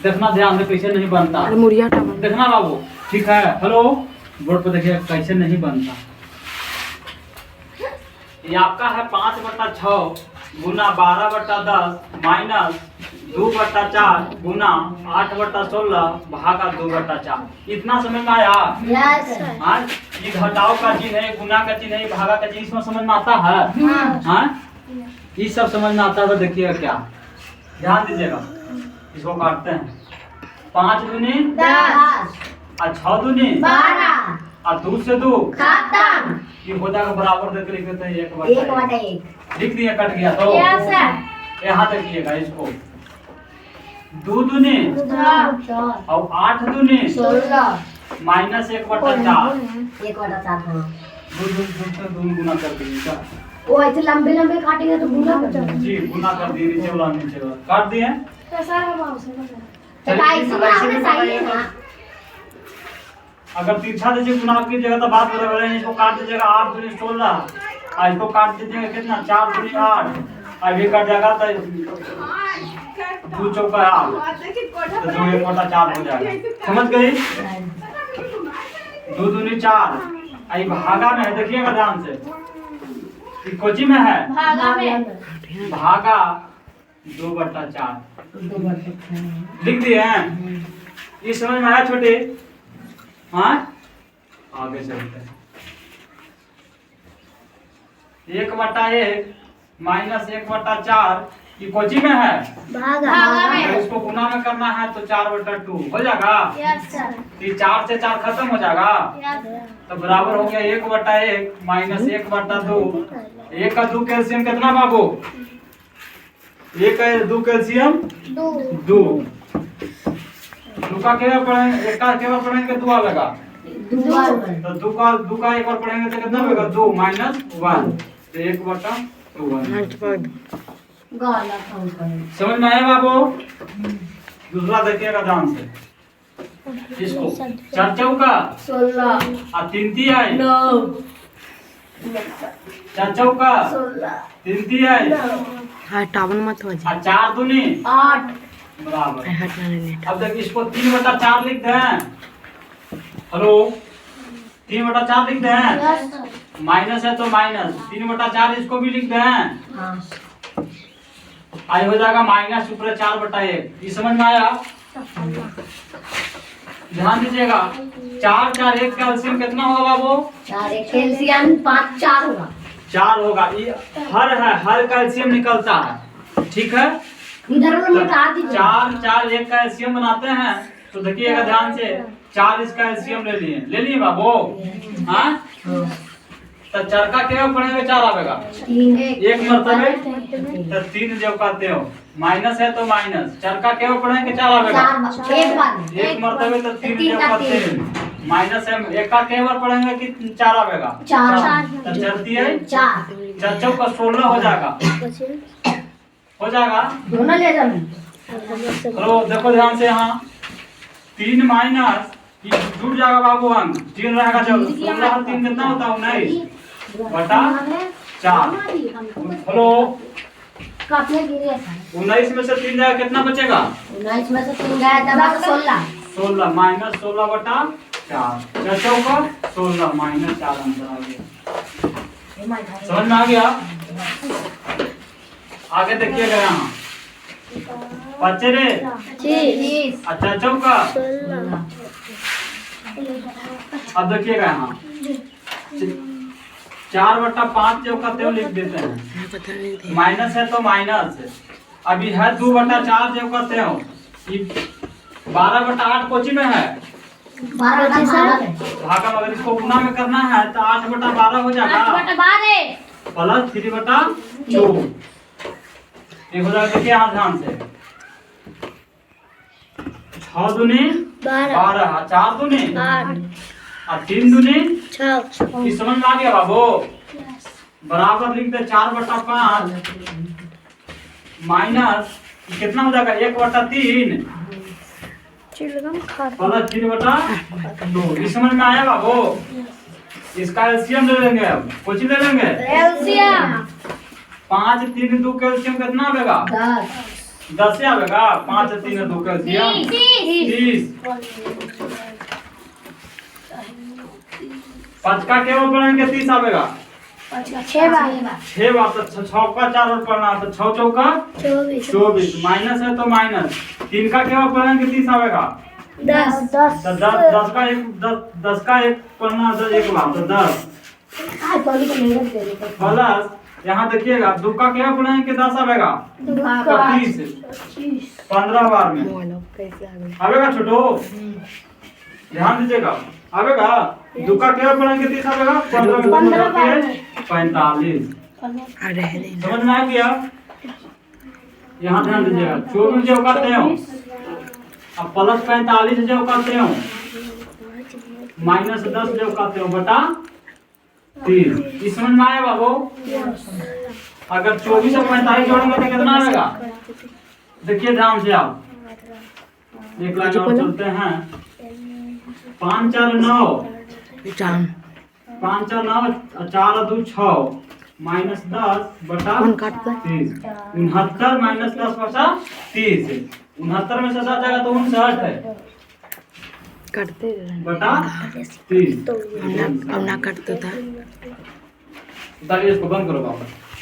देखना ध्यान से कैसे नहीं बनता, देखना बाबू। ठीक है, हेलो बोर्ड पर देखिए कैसे नहीं बनता। ये आपका है 5/6 गुना 12/10 माइनस 2/4 गुना 8/16 भागा 2/4। इतना समझ में आया? हाँ, ये घटाव का चिन्ह है, गुना का चिन्ह है, भागा का चिन्ह, इसमें समझ में आता है? हाँ, ये सब समझ में आता है। तो देखिएगा क्या, ध्यान दीजिएगा, इसको काटते हैं। 5 दूनी 10 और 6 दूनी 12 और 2 से 2 खत्म। ये होता है बराबर देख लिख देते हैं 1/1 लिख दिया, कट गया। तो यहाँ देखिएगा इसको, 2 दूनी 4 और 8 दूनी 16 माइनस 1/4 1/4। दून गुना कर दीजिए। वो ऐसे लंबे लंबे काटेंगे तो गुना कर देंगे जी, गुना कर दिए, नीचे वाला नीचे वाला काट दिए। अगर तिरछा दीजिए गुना कीजिएगा तो बात बराबर है। इसको काट दीजिएगा 8 दूनी 16 और इसको काट दीजिएगा कितना 4 दूनी 8 और ये कट जाएगा तो 2 चौका 8 तो 2 1/4 हो जाएगा। समझ गई? 2 दूनी 4 और ये भागा में है, देखिएगा ध्यान से, ये कोची में है भागा 2/4 लिख दिए हैं। ये समझ में आया छोटे? हाँ, आगे चलते हैं। 1/1 माइनस 1/4 ये कोची में है भागा में। तो इसको गुना में करना है तो 4/2 हो जाएगा। ये 4 से 4 खत्म हो जाएगा तो बराबर हो गया 1/1 माइनस 1/2। 1 का 2 कैल्शियम कितना बाबू? 1 का 2 कैल्शियम 2। 2 का केवल पढ़ेंगे, 1 का केवल पढ़ेंगे 2 आएगा तो 2 का एक बार पढ़ेंगे तो कितना होगा 2 माइनस 1 तो 1/2। समझ में आया बाबू? दूसरा देखिएगा ध्यान से, इसको 4 चौका 16 और 3 तिहाई 9 4 चौका 3 तिहाई टावन मत हो और 4 दूनी 8 बराबर। जाए। अब देखिए इसको 3/4 लिख दें। हेलो, 3/4 लिख दें। माइनस है तो माइनस 3/4 इसको भी लिख दें। आई हो जाएगा माइनस ऊपर 4/1। ये समझ में आया? ध्यान दीजिएगा, 4 4 1 का एलसीएम कितना होगा बाबू? 4 1 कैल्शियम 5 4 होगा। 4 होगा। ये हर है, हर का एलसीएम निकलता है। ठीक है, इधर में मिटा दीजिए। 4 4 1 का एलसीएम बनाते हैं तो देखिएगा ध्यान से, 4 इसका एलसीएम ले लिए बाबू। हाँ, तो 4 का क्या पड़ेगा 4 आवेगा 3 एक मरतबे तो 3 जब कहते हो माइनस है तो माइनस 4 का क्या पड़ेंगे 4 आवेगा एक बार एक मरतबे तो 3 जब कहते हैं माइनस है, एक का क्या बार पड़ेंगे कि 4 आवेगा 4 तो चलती है 4 4 चौका 16 हो जाएगा, हो जाएगा। दोनों ले जाओ। हेलो देखो ध्यान से, यहाँ 3 माइनस ये जुड़ जाएगा बाबू, अंक 3 रहेगा जब 16 और 3 कितना होता है 19/4। हेलो, काफी गिरे 19 में से 3 जाएगा कितना बचेगा 19 में से 3 गया तब 16 16 माइनस 16/4 4 चौका 16 माइनस 4 आंसर आ गया। समझ में आ गया? आगे देखिएगा यहाँ 5 रे 30 अच्छा चौका। अब देखिएगा यहाँ 4/5 चौका त्यों लिख देते हैं, माइनस है तो माइनस, अभी है 2/4 चौका त्यों, 12/8 कोची में है 12 भागा, मगर इसको गुना में करना है तो 8/12 हो जाएगा प्लस 3/2। ये हो जाएगा देखिए यहाँ ध्यान से 6 दूनी 12 4 दूनी 8 और 3 दूनी 6 इस समझ में आ गया बाबू? बराबर लिख दे 4/5 माइनस कितना हो जाएगा 1/3 प्लस 3/2। इस समझ में आया बाबू? इसका एलसीएम ले लेंगे, अब कुछ ले लेंगे 5 3 2 का एलसीएम कितना आएगा 10 10 से आवेगा 5 और 3 2 कैल्शियम 30। 5 का केवल पढ़ेंगे 30 आवेगा 6 बार 6 बार तो 6 का 4 और पढ़ना तो 6 चौका 24 माइनस है तो माइनस 3 का केवल पढ़ेंगे 30 आवेगा 10 तो 10 का एक 10 का एक पढ़ना तो एक बार तो 10 प्लस यहाँ देखिएगा 2 का केवल पढ़ेंगे 10 आवेगा तो 30 15 बार में मोबाइल कैसे आ गई आवेगा छोटो ध्यान दीजिएगा आवेगा 2 का केवल पढ़ेंगे 30 आवेगा 15 में 45 अरे नहीं समझ में आ गया। यहाँ ध्यान दीजिएगा 24 जो करते हो अब प्लस 45 जो करते हो माइनस 10 जो करते हो बटा 30 इस समझ में आए बाबू। अगर 24 और 45 जोड़ेंगे तो कितना आएगा देखिए ध्यान से आप एक लाइन और चलते हैं 5 4 9 जाम 5 4 9 4 2 6 माइनस 10 बटा कौन काटता है 30 69 माइनस 10 बटा 30 69 में से 7 जाएगा तो 59 है करते रहना। बटा 30। अब ना करता था चलिए इसको बंद करो बाबा।